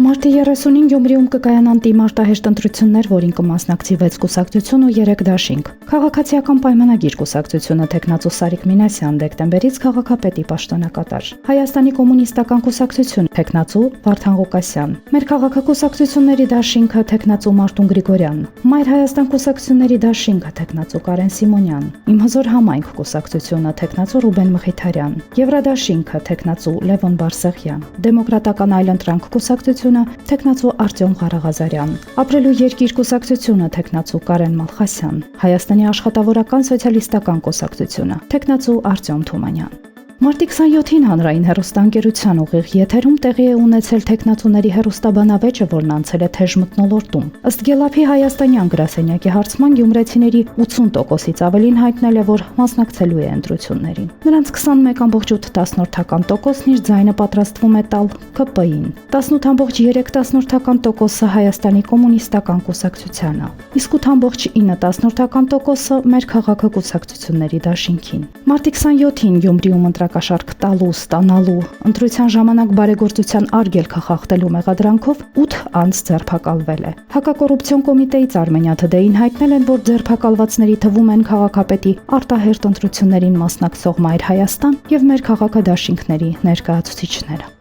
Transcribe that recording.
Մարտի 35 Գյումրիում կկայանան արտահերթ ընտրություններ, որին կմասնակցի 6 կուսակցություն ու 3 դաշինք։ Քաղաքացիական պայմանագիր կուսակցությունը թեկնածու Սարիկ Մինասյան, դեկտեմբերից քաղաքապետի պաշտոնակատար։ Հայաստանի կոմունիստական կուսակցություն թեկնածու Վարդան Ղուկասյան։ Մեր քաղաքակուսակցությունների դաշինքը թեկնածու Մարտուն Գրիգորյան։ Մայր Հայաստան կուսակցությունների դաշինքը թեկնածու Կարեն Սիմոնյան։ Իմ հզոր համայնք կուսակցությունը թեկնածու Ռուբեն Մխիթարյան։ Եվրադաշինքը թեկնածու Լևոն Բարսեղյան։ Դեմոկրատական այլընտրանք կուսակցությունը թեկնածու Արտյոմ Ղարաղազարյան, Ապրելու երկիր կուսակցությունը թեկնածու Կարեն Մալխասյան, Հայաստանի աշխատավորական սոցիալիստական կուսակցությունը թեկնածու Արտյոմ Թումանյան։ Մարտի 27-ին հանրային հեռուստաընկերության ուղիղ եթերում տեղի է ունեցել թեկնածուների հեռուստաբանավեճը, որն անցել է թեժ մթնոլորտում։ Ըստ Գելափի հայաստանյան գրասենյակի հարցման գյումրեցիների 80%-ից ավելին հայտնել է, որ մասնակցելու է ընտրություններին։ Նրանց 21,8%-ն իր ձայնը պատրաստվում է տալ ԿՊ-ին, 18,3%-ը Հայաստանի կոմունիստական կուսակցությանը, իսկ 8,9%-ը մեր քաղաքակուսակցությունների դաշինքին։ Մարտի 27-ին Գյումրիում ընտրակաշառք տալու, ստանալու, ընտրության ժամանակ բարեգործության արգելքը խախտելու մեղադրանքով 8 անձ ձերբակալվել է։ Հակակոռուպցիոն կոմիտեից Armenia Today-ին հայտնել են, որ ձերբակալվածների թվում են քաղաքապետի արտահերթ ընտրություններին մասնակցող Մայր Հայաստան եւ մեր քաղաքադաշինքների ներկայացուցիչները։